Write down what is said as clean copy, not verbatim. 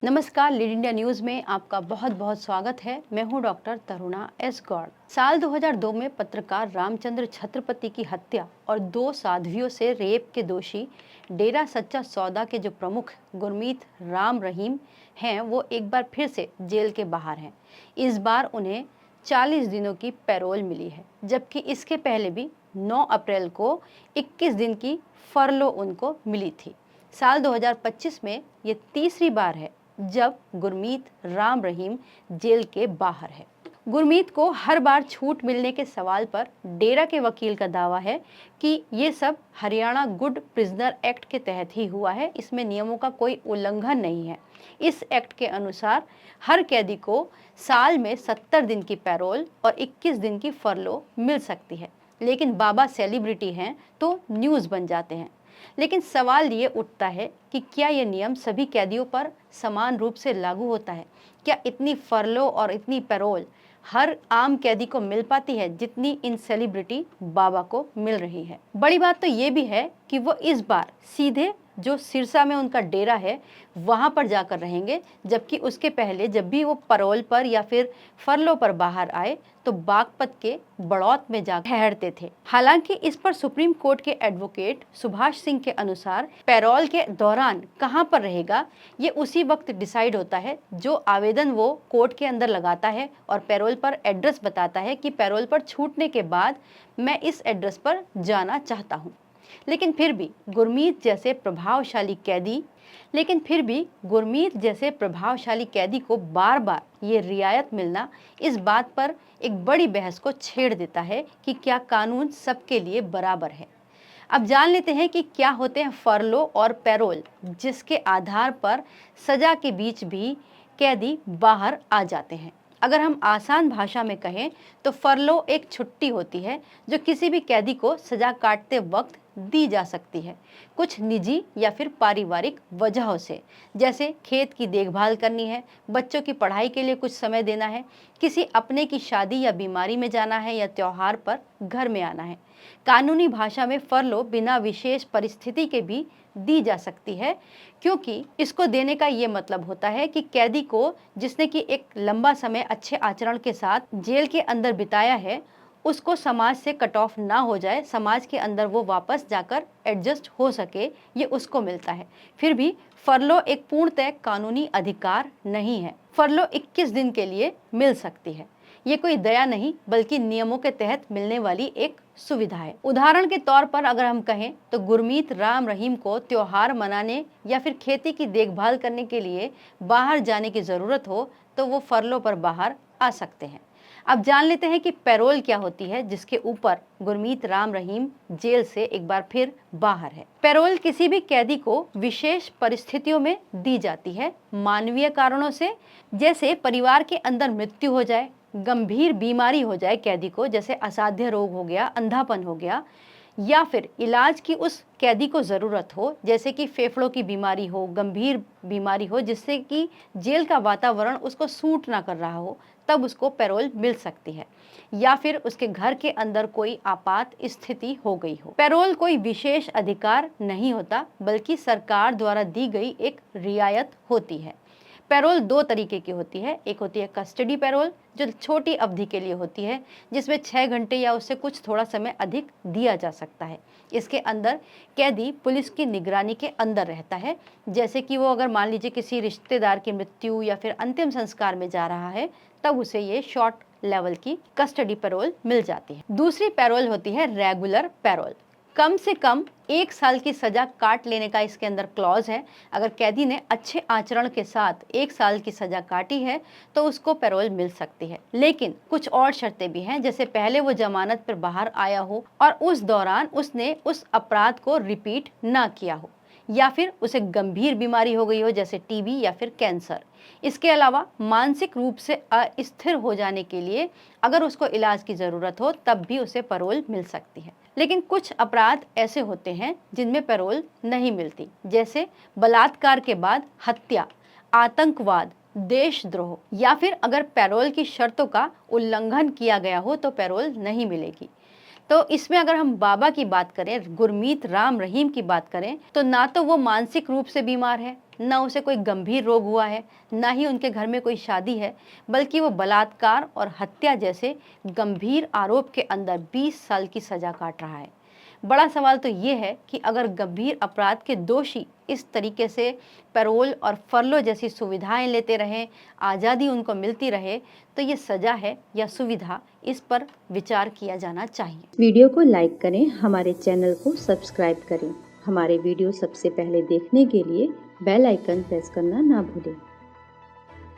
नमस्कार, lead India news में आपका बहुत बहुत स्वागत है। मैं हूं डॉक्टर तरुणा एस गौड़। साल 2002 में पत्रकार रामचंद्र छत्रपति की हत्या और 2 साध्वियों से रेप के दोषी डेरा सच्चा सौदा के जो प्रमुख गुरमीत राम रहीम हैं, वो एक बार फिर से जेल के बाहर हैं। इस बार उन्हें 40 दिनों की पैरोल मिली है, जबकि इसके पहले भी 9 अप्रैल को 21 दिन की फरलो उनको मिली थी। साल 2025 में ये तीसरी बार है जब गुरमीत राम रहीम जेल के बाहर है। गुरमीत को हर बार छूट मिलने के सवाल पर डेरा के वकील का दावा है कि ये सब हरियाणा गुड प्रिजनर एक्ट के तहत ही हुआ है, इसमें नियमों का कोई उल्लंघन नहीं है। इस एक्ट के अनुसार हर कैदी को साल में 70 दिन की पैरोल और 21 दिन की फरलो मिल सकती है। लेकिन बाबा सेलिब्रिटी हैं तो न्यूज़ बन जाते हैं। लेकिन सवाल ये उठता है कि क्या ये नियम सभी कैदियों पर समान रूप से लागू होता है? क्या इतनी फरलो और इतनी पैरोल हर आम कैदी को मिल पाती है जितनी इन सेलिब्रिटी बाबा को मिल रही है? बड़ी बात तो ये भी है कि वो इस बार सीधे जो सिरसा में उनका डेरा है वहां पर जाकर रहेंगे, जबकि उसके पहले जब भी वो पैरोल पर या फिर फरलो पर बाहर आए तो बागपत के बड़ौत में जा ठहरते थे। हालांकि इस पर सुप्रीम कोर्ट के एडवोकेट सुभाष सिंह के अनुसार पैरोल के दौरान कहां पर रहेगा ये उसी वक्त डिसाइड होता है जो आवेदन वो कोर्ट के अंदर लगाता है और पैरोल पर एड्रेस बताता है कि पैरोल पर छूटने के बाद मैं इस एड्रेस पर जाना चाहता हूँ। लेकिन फिर भी गुरमीत जैसे प्रभावशाली कैदी को बार बार ये रियायत मिलना इस बात पर एक बड़ी बहस को छेड़ देता है कि क्या कानून सबके लिए बराबर है। अब जान लेते हैं कि क्या होते हैं फरलो और पैरोल, जिसके आधार पर सजा के बीच भी कैदी बाहर आ जाते हैं। अगर हम आसान भाषा में कहें तो फरलो एक छुट्टी होती है जो किसी भी कैदी को सजा काटते वक्त दी जा सकती है, कुछ निजी या फिर पारिवारिक वजहों से, जैसे खेत की देखभाल करनी है, बच्चों की पढ़ाई के लिए कुछ समय देना है, किसी अपने की शादी या बीमारी में जाना है या त्योहार पर घर में आना है। कानूनी भाषा में फरलो बिना विशेष परिस्थिति के भी दी जा सकती है, क्योंकि इसको देने का ये मतलब होता है कि कैदी को जिसने कि एक लंबा समय अच्छे आचरण के साथ जेल के अंदर बिताया है, उसको समाज से कट ऑफ ना हो जाए, समाज के अंदर वो वापस जाकर एडजस्ट हो सके, ये उसको मिलता है। फिर भी फरलो एक पूर्णतः कानूनी अधिकार नहीं है। फरलो 21 दिन के लिए मिल सकती है। ये कोई दया नहीं बल्कि नियमों के तहत मिलने वाली एक सुविधा है। उदाहरण के तौर पर अगर हम कहें तो गुरमीत राम रहीम को त्योहार मनाने या फिर खेती की देखभाल करने के लिए बाहर जाने की जरूरत हो तो वो फरलो पर बाहर आ सकते हैं। अब जान लेते हैं कि पैरोल क्या होती है, जिसके ऊपर गुरमीत राम रहीम जेल से एक बार फिर बाहर है। पैरोल किसी भी कैदी को विशेष परिस्थितियों में दी जाती है, मानवीय कारणों से, जैसे परिवार के अंदर मृत्यु हो जाए, गंभीर बीमारी हो जाए कैदी को, जैसे असाध्य रोग हो गया, अंधापन हो गया, या फिर इलाज की उस कैदी को ज़रूरत हो, जैसे कि फेफड़ों की बीमारी हो, गंभीर बीमारी हो जिससे कि जेल का वातावरण उसको सूट ना कर रहा हो, तब उसको पैरोल मिल सकती है, या फिर उसके घर के अंदर कोई आपात स्थिति हो गई हो। पैरोल कोई विशेष अधिकार नहीं होता बल्कि सरकार द्वारा दी गई एक रियायत होती है। पैरोल 2 तरीके की होती है। एक होती है कस्टडी पैरोल, जो छोटी अवधि के लिए होती है, जिसमें 6 घंटे या उससे कुछ थोड़ा समय अधिक दिया जा सकता है। इसके अंदर कैदी पुलिस की निगरानी के अंदर रहता है, जैसे कि वो अगर मान लीजिए किसी रिश्तेदार की मृत्यु या फिर अंतिम संस्कार में जा रहा है, तब उसे ये शॉर्ट लेवल की कस्टडी पैरोल मिल जाती है। दूसरी पैरोल होती है रेगुलर पैरोल। कम से कम 1 साल की सजा काट लेने का इसके अंदर क्लॉज है। अगर कैदी ने अच्छे आचरण के साथ 1 साल की सजा काटी है तो उसको पैरोल मिल सकती है, लेकिन कुछ और शर्तें भी हैं, जैसे पहले वो जमानत पर बाहर आया हो और उस दौरान उसने उस अपराध को रिपीट ना किया हो, या फिर उसे गंभीर बीमारी हो गई हो जैसे टीबी या फिर कैंसर। इसके अलावा मानसिक रूप से अस्थिर हो जाने के लिए अगर उसको इलाज की ज़रूरत हो तब भी उसे पैरोल मिल सकती है। लेकिन कुछ अपराध ऐसे होते हैं जिनमें पैरोल नहीं मिलती, जैसे बलात्कार के बाद हत्या, आतंकवाद, देशद्रोह, या फिर अगर पैरोल की शर्तों का उल्लंघन किया गया हो तो पैरोल नहीं मिलेगी। तो इसमें अगर हम बाबा की बात करें, गुरमीत राम रहीम की बात करें, तो ना तो वो मानसिक रूप से बीमार है, ना उसे कोई गंभीर रोग हुआ है, ना ही उनके घर में कोई शादी है, बल्कि वो बलात्कार और हत्या जैसे गंभीर आरोप के अंदर 20 साल की सजा काट रहा है। बड़ा सवाल तो ये है कि अगर गंभीर अपराध के दोषी इस तरीके से पैरोल और फरलो जैसी सुविधाएं लेते रहें, आज़ादी उनको मिलती रहे, तो ये सजा है या सुविधा, इस पर विचार किया जाना चाहिए। वीडियो को लाइक करें, हमारे चैनल को सब्सक्राइब करें। हमारे वीडियो सबसे पहले देखने के लिए बेल आइकन प्रेस करना ना भूलें।